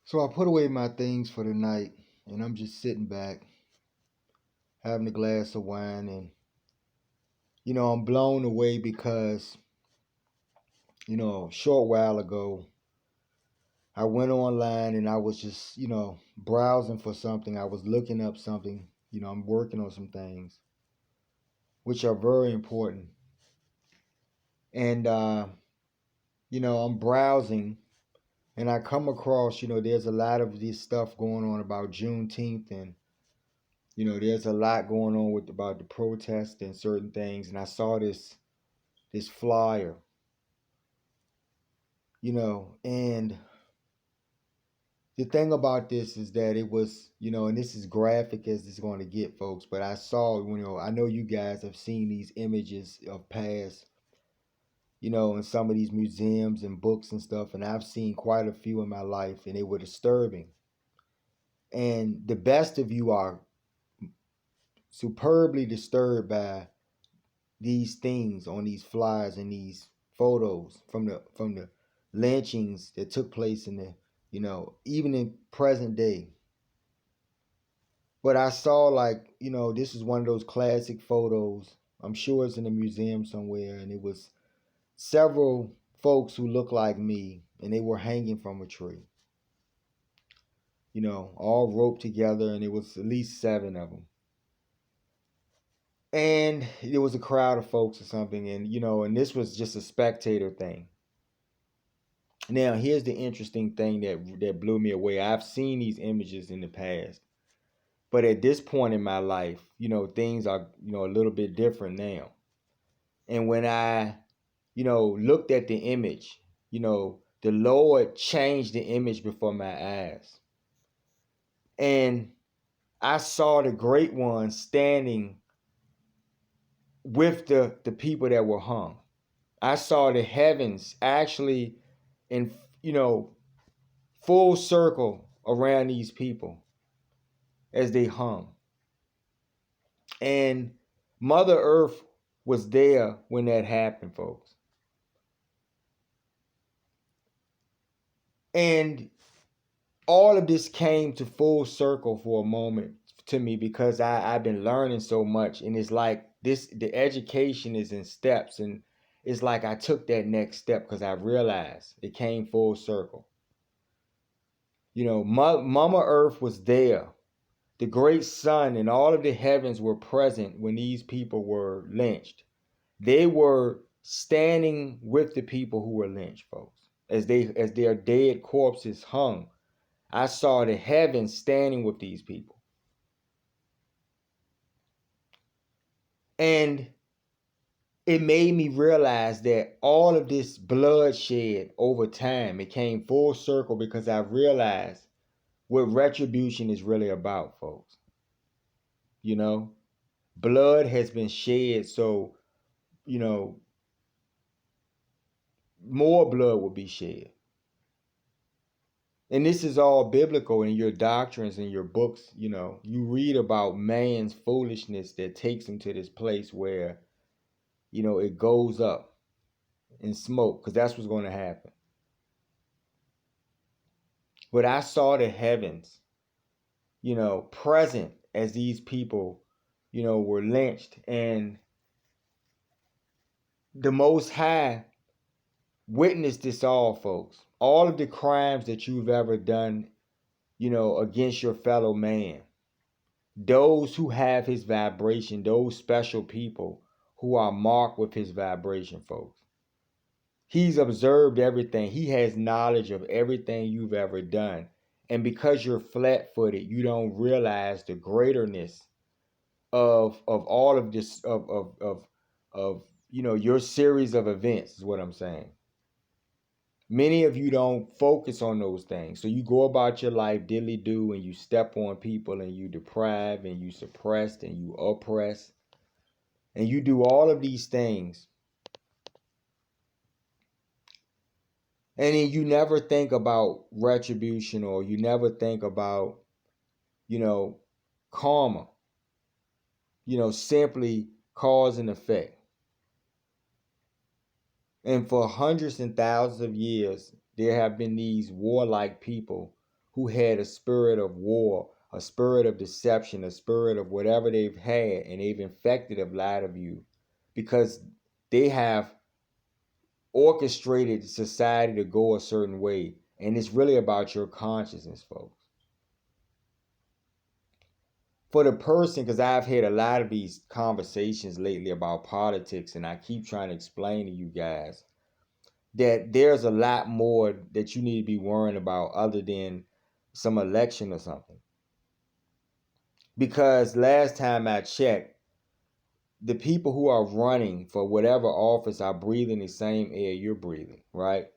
So I put away my things for the night and I'm just sitting back, having a glass of wine, and I'm blown away because, a short while ago, I went online and I was just, browsing for something. I was looking up something. I'm working on some things which are very important. And I'm browsing and I come across, there's a lot of this stuff going on about Juneteenth, and there's a lot going on with about the protest and certain things. And I saw this flyer, and the thing about this is that it was, and this is graphic as it's going to get, folks, but I saw, I know you guys have seen these images of past, in some of these museums and books and stuff, and I've seen quite a few in my life, and they were disturbing. And the best of you are superbly disturbed by these things on these flyers and these photos from the lynchings that took place in the, even in present day. But I saw, like, this is one of those classic photos. I'm sure it's in a museum somewhere, and it was several folks who looked like me, and they were hanging from a tree, all roped together, and it was at least 7 of them. And it was a crowd of folks or something, and this was just a spectator thing. Now, here's the interesting thing that blew me away. I've seen these images in the past, but at this point in my life, things are, a little bit different now. And when I, looked at the image, the Lord changed the image before my eyes. And I saw the great one standing with the people that were hung. I saw the heavens actually in, full circle around these people as they hung. And Mother Earth was there when that happened, folks. And all of this came to full circle for a moment to me because I've been learning so much. And it's like the education is in steps. And it's like I took that next step because I realized it came full circle. Mama Earth was there. The great sun and all of the heavens were present when these people were lynched. They were standing with the people who were lynched, folks, as their dead corpses hung. I saw the heavens standing with these people. And it made me realize that all of this bloodshed over time, it came full circle because I realized what retribution is really about, folks. Blood has been shed, so, more blood will be shed. And this is all biblical in your doctrines and your books. You read about man's foolishness that takes him to this place where, it goes up in smoke, because that's what's going to happen. But I saw the heavens, present as these people, were lynched. And the Most High witnessed this all, folks. All of the crimes that you've ever done, against your fellow man. Those who have his vibration, those special people who are marked with his vibration, folks. He's observed everything. He has knowledge of everything you've ever done. And because you're flat-footed, you don't realize the greaterness of all of this of your series of events is what I'm saying. Many of you don't focus on those things. So you go about your life diddly-do, and you step on people, and you deprive, and you suppress, and you oppress. And you do all of these things. And then you never think about retribution, or you never think about, karma. Simply cause and effect. And for hundreds and thousands of years, there have been these warlike people who had a spirit of war, a spirit of deception, a spirit of whatever they've had, and they've infected a lot of you because they have orchestrated society to go a certain way. And it's really about your consciousness, folks. For the person, because I've had a lot of these conversations lately about politics, and I keep trying to explain to you guys that there's a lot more that you need to be worrying about other than some election or something. Because last time I checked, the people who are running for whatever office are breathing the same air you're breathing, right?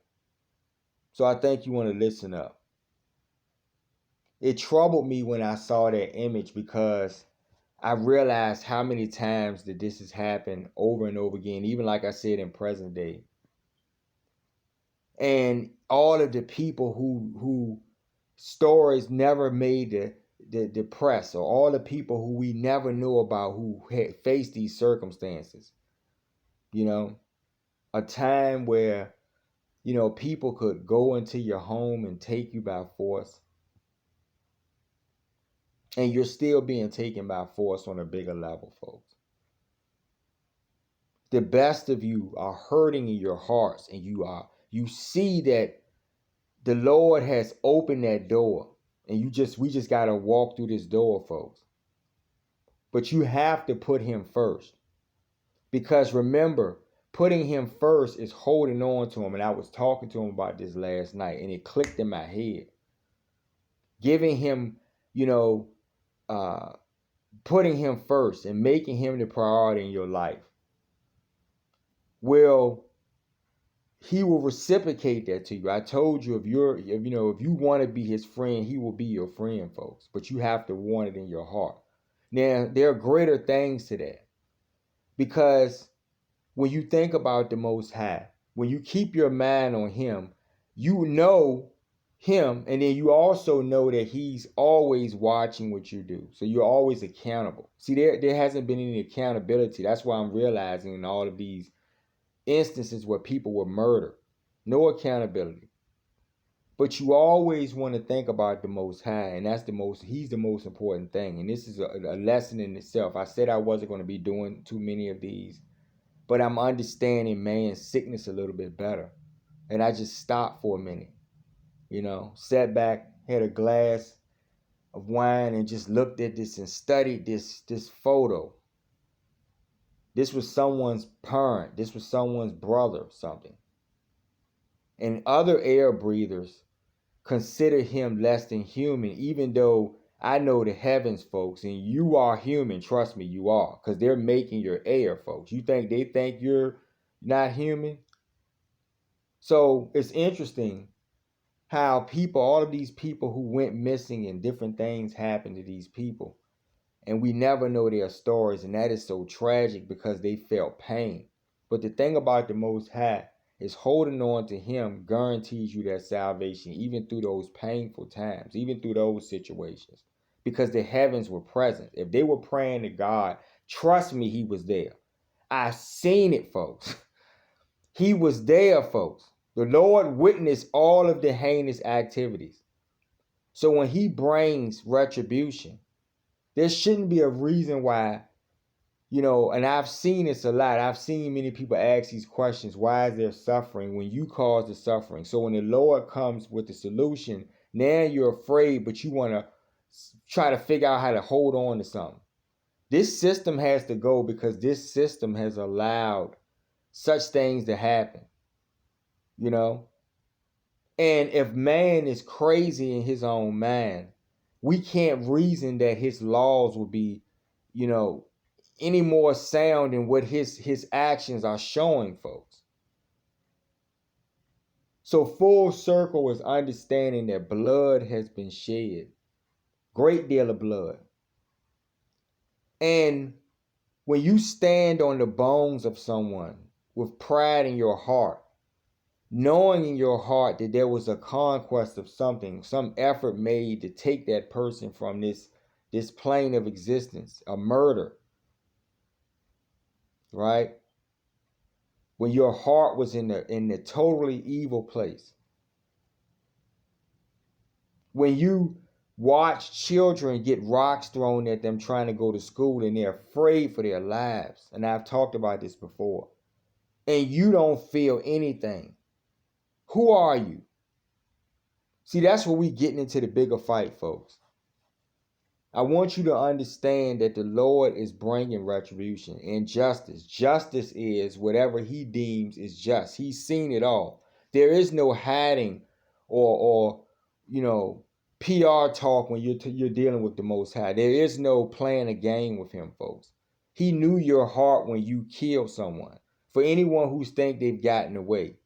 So I think you want to listen up. It troubled me when I saw that image because I realized how many times that this has happened over and over again, even like I said in present day. And all of the people who stories never made the press, or all the people who we never knew about who had faced these circumstances. You know, a time where, you know, people could go into your home and take you by force. And you're still being taken by force on a bigger level, folks. The best of you are hurting in your hearts, and you see that the Lord has opened that door, and we just gotta walk through this door, folks. But you have to put him first. Because remember, putting him first is holding on to him. And I was talking to him about this last night, and it clicked in my head. Giving him, you know, putting him first and making him the priority in your life. Well, he will reciprocate that to you. I told you, if you want to be his friend, he will be your friend, folks. But you have to want it in your heart. Now, there are greater things to that. Because when you think about the Most High, when you keep your mind on him, you know him, and then you also know that he's always watching what you do. So you're always accountable. See, there hasn't been any accountability. That's why I'm realizing in all of these instances where people were murdered, no accountability. But you always want to think about the Most High, and he's the most important thing. And this is a lesson in itself. I said I wasn't going to be doing too many of these, but I'm understanding man's sickness a little bit better. And I just stopped for a minute, sat back, had a glass of wine, and just looked at this and studied this photo. This was someone's parent. This was someone's brother, something. And other air breathers consider him less than human, even though I know the heavens, folks, and you are human. Trust me, you are, because they're making your air, folks. They think you're not human? So it's interesting how all of these people who went missing and different things happened to these people, and we never know their stories, and that is so tragic because they felt pain. But the thing about the Most High is holding on to him guarantees you that salvation, even through those painful times, even through those situations, because the heavens were present. If they were praying to God, trust me, he was there. I've seen it, folks. He was there, folks. The Lord witnessed all of the heinous activities. So when he brings retribution, there shouldn't be a reason why, and I've seen this a lot. I've seen many people ask these questions. Why is there suffering when you cause the suffering? So when the Lord comes with the solution, now you're afraid, but you want to try to figure out how to hold on to something. This system has to go because this system has allowed such things to happen, And if man is crazy in his own mind, we can't reason that his laws will be, any more sound than what his actions are showing, folks. So full circle is understanding that blood has been shed. Great deal of blood. And when you stand on the bones of someone with pride in your heart, knowing in your heart that there was a conquest of something, some effort made to take that person from this plane of existence, a murder, right? When your heart was in the totally evil place, When you watch children get rocks thrown at them trying to go to school and they're afraid for their lives, and I've talked about this before, and you don't feel anything, who are you? See, that's where we getting into the bigger fight, folks. I want you to understand that the Lord is bringing retribution and justice. Justice is whatever he deems is just. He's seen it all. There is no hiding or PR talk when you're dealing with the Most High. There is no playing a game with him, folks. He knew your heart when you killed someone. For anyone who think they've gotten away,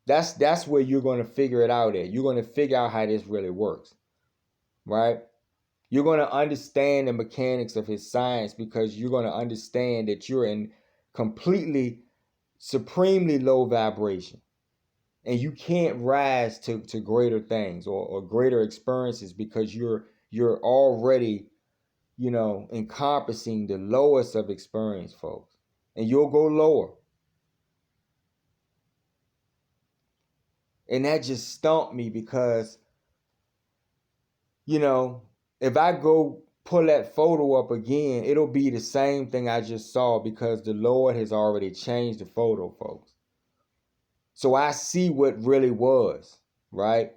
that's where you're going to figure it out at. You're going to figure out how this really works, right? You're going to understand the mechanics of his science because you're going to understand that you're in completely, supremely low vibration. And you can't rise to greater things or greater experiences because you're already, encompassing the lowest of experience, folks. And you'll go lower. And that just stumped me because, if I go pull that photo up again, it'll be the same thing I just saw because the Lord has already changed the photo, folks. So I see what really was, right?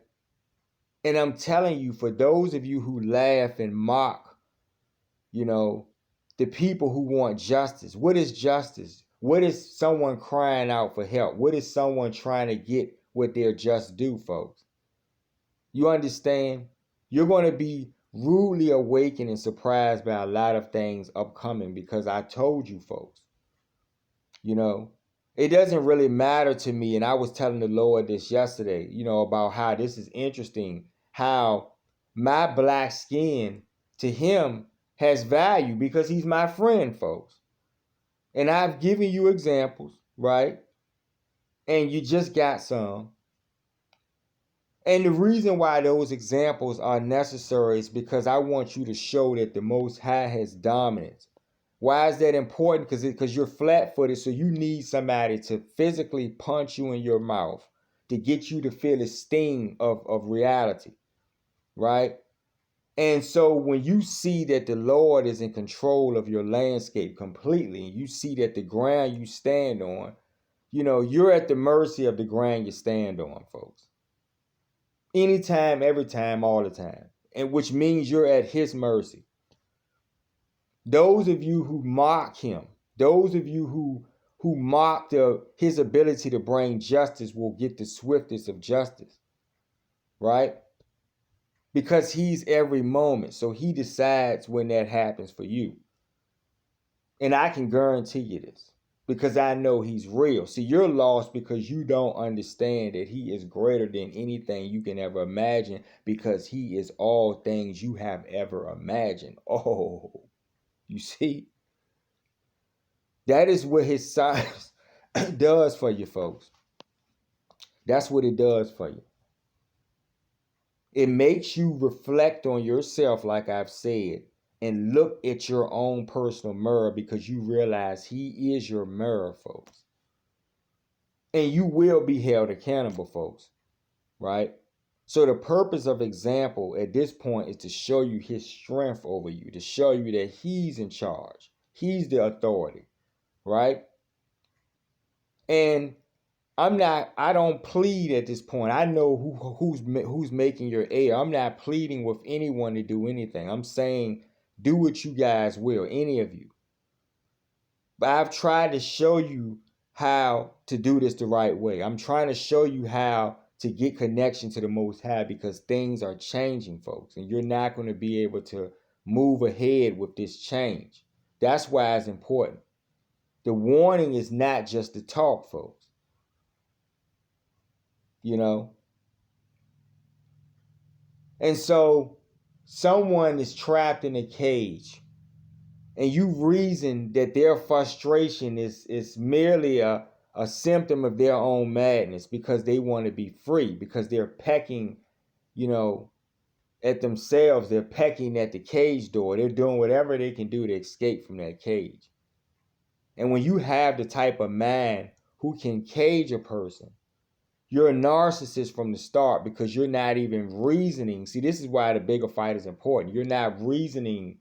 And I'm telling you, for those of you who laugh and mock, the people who want justice, what is justice? What is someone crying out for help? What is someone trying to get what they're just due, folks? You understand? You're going to be rudely awakened and surprised by a lot of things upcoming because I told you, folks. It doesn't really matter to me. And I was telling the Lord this yesterday, about how this is interesting, how my black skin to him has value because he's my friend, folks. And I've given you examples, right? And you just got some. And the reason why those examples are necessary is because I want you to show that the Most High has dominance. Why is that important? Because you're flat-footed, so you need somebody to physically punch you in your mouth to get you to feel the sting of reality, right? And so when you see that the Lord is in control of your landscape completely, and you see that the ground you stand on, you're at the mercy of the ground you stand on, folks. Anytime, every time, all the time. And which means you're at his mercy. Those of you who mock him, those of you who mock his ability to bring justice will get the swiftest of justice, right? Because he's every moment. So he decides when that happens for you. And I can guarantee you this because I know he's real. See, you're lost because you don't understand that he is greater than anything you can ever imagine because he is all things you have ever imagined. Oh, you see? That is what his science does for you, folks. That's what it does for you. It makes you reflect on yourself, like I've said, and look at your own personal mirror because you realize he is your mirror, folks. And you will be held accountable, folks, right? So the purpose of example at this point is to show you his strength over you, to show you that he's in charge. He's the authority, right? And I don't plead at this point. I know who's making your air. I'm not pleading with anyone to do anything. I'm saying do what you guys will, any of you. But I've tried to show you how to do this the right way. I'm trying to show you how to get connection to the Most High because things are changing, folks. And you're not going to be able to move ahead with this change. That's why it's important. The warning is not just the talk, folks. And so someone is trapped in a cage and you reason that their frustration is merely a symptom of their own madness because they want to be free, because they're pecking, at themselves. They're pecking at the cage door. They're doing whatever they can do to escape from that cage. And when you have the type of mind who can cage a person, You're a narcissist from the start because you're not even reasoning. See, this is why the bigger fight is important. You're not reasoning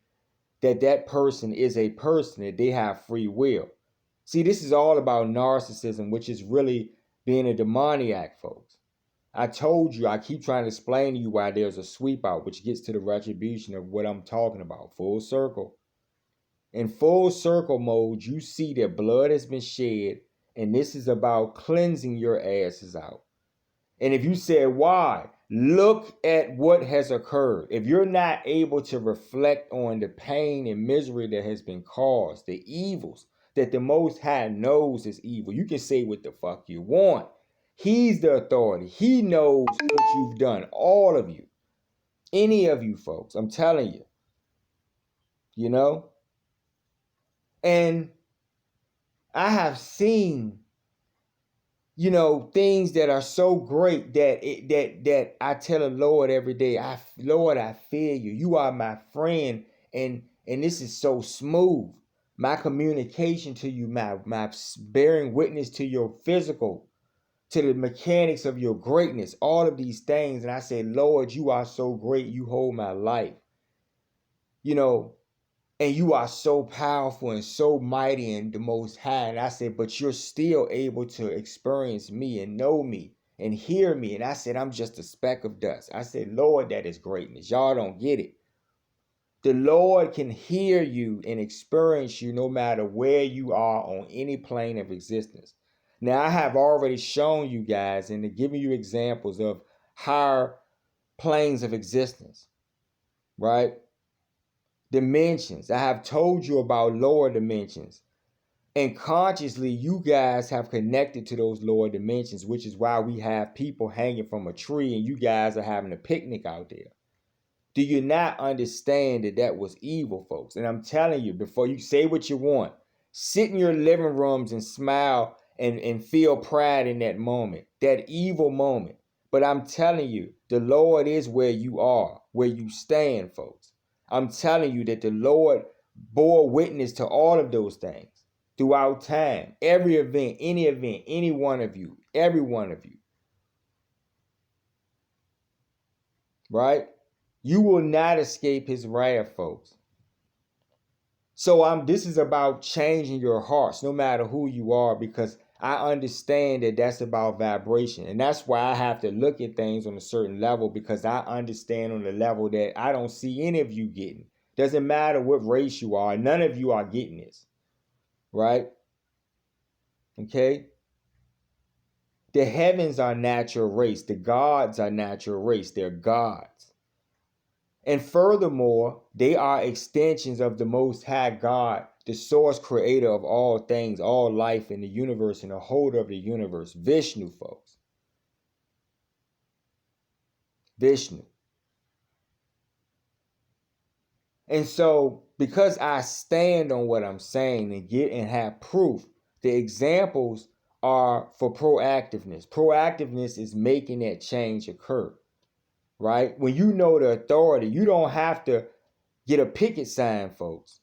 that that person is a person, that they have free will. See, this is all about narcissism, which is really being a demoniac, folks. I told you, I keep trying to explain to you why there's a sweep out, which gets to the retribution of what I'm talking about. Full circle. In full circle mode, you see that blood has been shed, and this is about cleansing your asses out. And if you said, why? Look at what has occurred. If you're not able to reflect on the pain and misery that has been caused, the evils that the Most High knows is evil, you can say what the fuck you want. He's the authority. He knows what you've done. All of you. Any of you folks. I'm telling you. You know? And I have seen, things that are so great that I tell the Lord every day, Lord, I fear you. You are my friend, and this is so smooth. My communication to you, my bearing witness to your physical, to the mechanics of your greatness, all of these things. And I say, Lord, you are so great. You hold my life. And you are so powerful and so mighty and the Most High. And I said, but you're still able to experience me and know me and hear me. And I said, I'm just a speck of dust. I said, Lord, that is greatness. Y'all don't get it. The Lord can hear you and experience you no matter where you are on any plane of existence. Now, I have already shown you guys and giving you examples of higher planes of existence, right? Dimensions. I have told you about lower dimensions. And consciously, you guys have connected to those lower dimensions, which is why we have people hanging from a tree and you guys are having a picnic out there. Do you not understand that that was evil, folks? And I'm telling you, before you say what you want, sit in your living rooms and smile and feel pride in that moment, that evil moment. But I'm telling you, the Lord is where you are, where you stand, folks. I'm telling you that the Lord bore witness to all of those things throughout time. Every event, any one of you, every one of you. Right? You will not escape his wrath, folks. So this is about changing your hearts, no matter who you are, because I understand that that's about vibration. And that's why I have to look at things on a certain level, because I understand on the level that I don't see any of you getting. Doesn't matter what race you are. None of you are getting this. Right? Okay? The heavens are natural race. The gods are natural race. They're gods. And furthermore, they are extensions of the Most High God, the source creator of all things, all life in the universe and the holder of the universe. Vishnu, folks. Vishnu. And so, because I stand on what I'm saying and have proof, the examples are for proactiveness. Proactiveness is making that change occur. Right? When you know the authority, you don't have to get a picket sign, folks.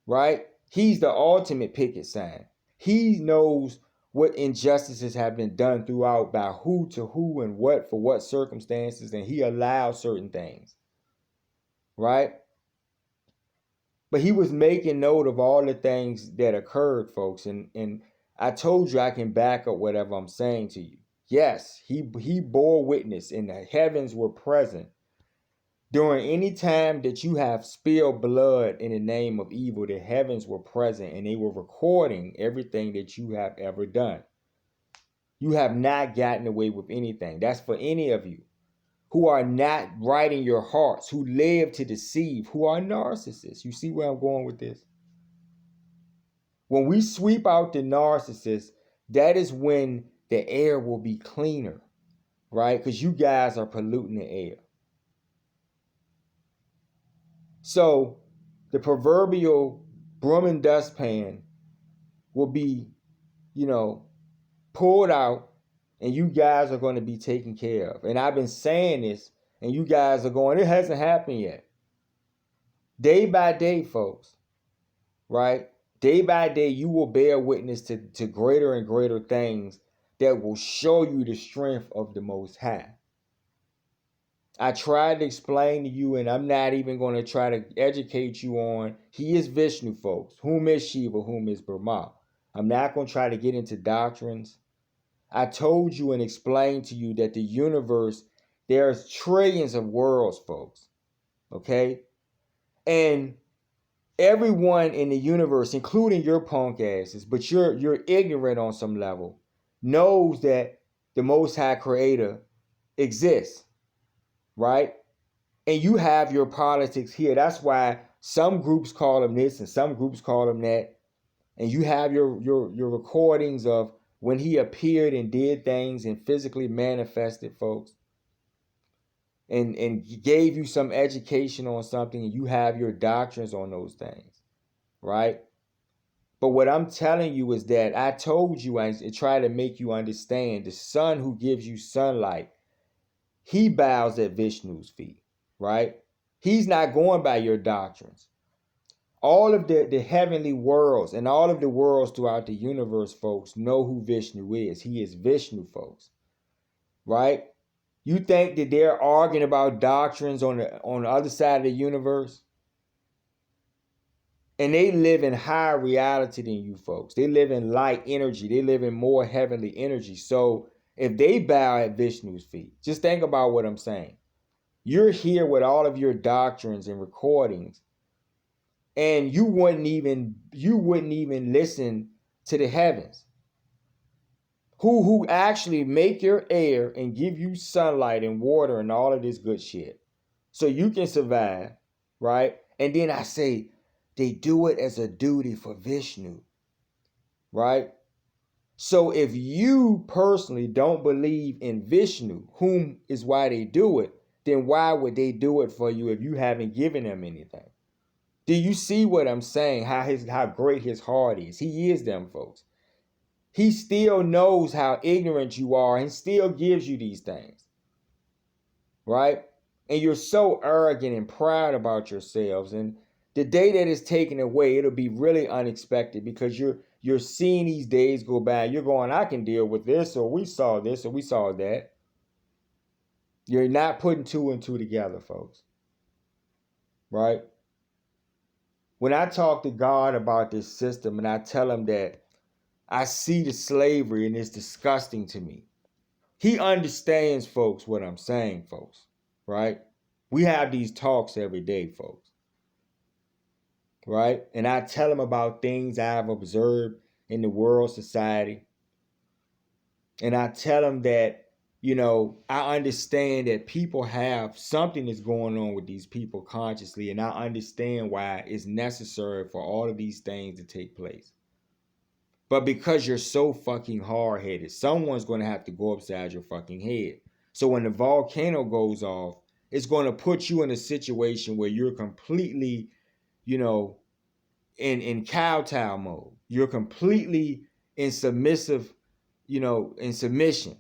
Right? He's the ultimate picket sign. He knows what injustices have been done throughout by who to who and what for what circumstances, and he allows certain things. Right? But he was making note of all the things that occurred, folks. And I told you I can back up whatever I'm saying to you. Yes, he bore witness and the heavens were present. During any time that you have spilled blood in the name of evil, the heavens were present and they were recording everything that you have ever done. You have not gotten away with anything. That's for any of you who are not right in your hearts, who live to deceive, who are narcissists. You see where I'm going with this? When we sweep out the narcissists, that is when the air will be cleaner, right? Because you guys are polluting the air. So the proverbial broom and dustpan will be, pulled out, and you guys are going to be taken care of. And I've been saying this, and you guys are going, it hasn't happened yet. Day by day, folks, right? Day by day, you will bear witness to greater and greater things that will show you the strength of the Most High. I tried to explain to you, and I'm not even going to try to educate you on, he is Vishnu, folks. Whom is Shiva, whom is Brahma. I'm not going to try to get into doctrines. I told you and explained to you that the universe, there's trillions of worlds, folks. Okay? And everyone in the universe, including your punk asses, but you're ignorant on some level, knows that the Most High Creator exists, right? And you have your politics here. That's why some groups call him this and some groups call him that. And you have your recordings of when he appeared and did things and physically manifested, folks. And gave you some education on something, and you have your doctrines on those things, right? But what I'm telling you is that I told you, I try to make you understand, the sun who gives you sunlight, he bows at Vishnu's feet, right? He's not going by your doctrines. All of the heavenly worlds and all of the worlds throughout the universe, folks, know who Vishnu is. He is Vishnu, folks, right? You think that they're arguing about doctrines on the other side of the universe? And they live in higher reality than you folks. They live in light energy. They live in more heavenly energy. So if they bow at Vishnu's feet, just think about what I'm saying. You're here with all of your doctrines and recordings, and you wouldn't even listen to the heavens, who actually make your air and give you sunlight and water and all of this good shit so you can survive, right? And then I say they do it as a duty for Vishnu, right? So if you personally don't believe in Vishnu, whom is why they do it, then why would they do it for you if you haven't given them anything? Do you see what I'm saying? How great his heart is. He is them, folks. He still knows how ignorant you are and still gives you these things, right? And you're so arrogant and proud about yourselves. And the day that is taken away, it'll be really unexpected, because you're seeing these days go by. You're going, I can deal with this, or we saw this, or we saw that. You're not putting two and two together, folks, right? When I talk to God about this system and I tell him that I see the slavery and it's disgusting to me, he understands, folks, what I'm saying, folks, right? We have these talks every day, folks, right? And I tell him about things I've observed in the world society. And I tell him that, I understand that people have something that's going on with these people consciously, and I understand why it's necessary for all of these things to take place. But because you're so fucking hard-headed, someone's going to have to go upside your fucking head. So when the volcano goes off, it's going to put you in a situation where you're completely, in kowtow mode. You're completely in submissive, in submission.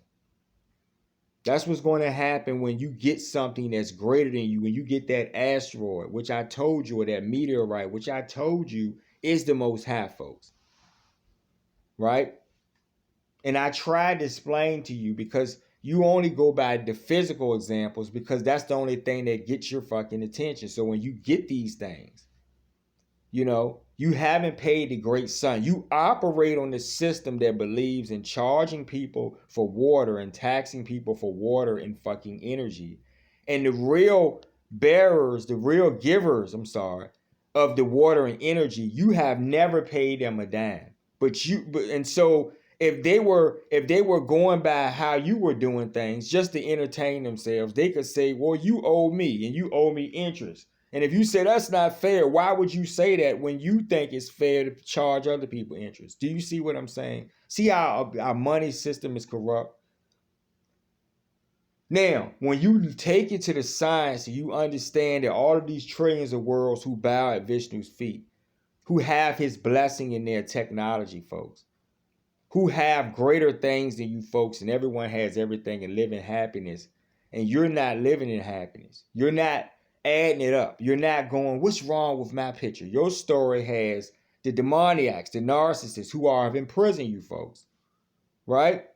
That's what's going to happen when you get something that's greater than you. When you get that asteroid, which I told you, or that meteorite, which I told you is the Most High, folks. Right? And I tried to explain to you, because you only go by the physical examples, because that's the only thing that gets your fucking attention. So when you get these things, you haven't paid the great sun. You operate on the system that believes in charging people for water and taxing people for water and fucking energy. And the real bearers, the real givers, of the water and energy, you have never paid them a dime. And so if they were going by how you were doing things just to entertain themselves, they could say, well, you owe me and you owe me interest. And if you say that's not fair, why would you say that when you think it's fair to charge other people interest? Do you see what I'm saying? See how our money system is corrupt? Now, when you take it to the science and you understand that all of these trillions of worlds who bow at Vishnu's feet, who have his blessing in their technology, folks, who have greater things than you folks, and everyone has everything and live in happiness, and you're not living in happiness. You're not adding it up. You're not going, what's wrong with my picture? Your story has the demoniacs, the narcissists who are imprisoned you folks, right?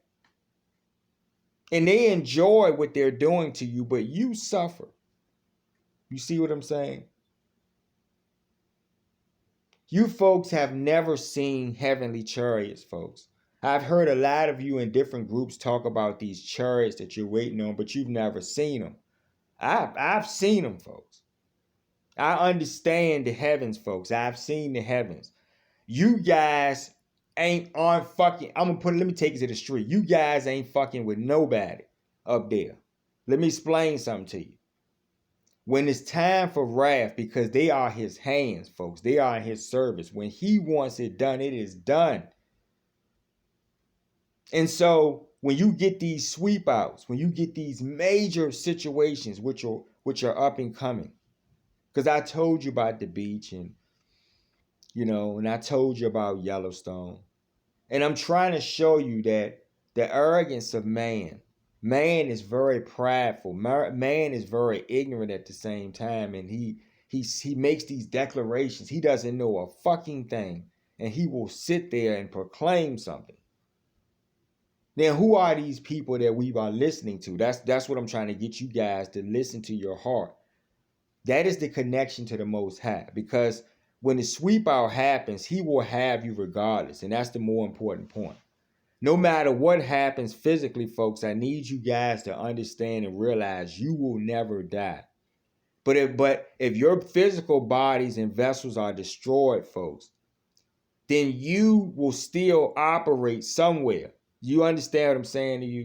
And they enjoy what they're doing to you, but you suffer. You see what I'm saying? You folks have never seen heavenly chariots, folks. I've heard a lot of you in different groups talk about these chariots that you're waiting on, but you've never seen them. I've seen them, folks. I understand the heavens, folks. I've seen the heavens. You guys aren't fucking. Let me take it to the street. You guys ain't fucking with nobody up there. Let me explain something to you. When it's time for wrath, because they are his hands, folks, they are in his service. When he wants it done, it is done. And so when you get these sweep outs, when you get these major situations which are up and coming, because I told you about the beach and I told you about Yellowstone. And I'm trying to show you that the arrogance of man is very prideful. Man is very ignorant at the same time. And he makes these declarations. He doesn't know a fucking thing. And he will sit there and proclaim something. Then who are these people that we are listening to? That's what I'm trying to get you guys to listen to your heart. That is the connection to the Most High. Because when the sweep out happens, he will have you regardless. And that's the more important point. No matter what happens physically, folks, I need you guys to understand and realize you will never die. But if your physical bodies and vessels are destroyed, folks, then you will still operate somewhere. You understand what I'm saying to you?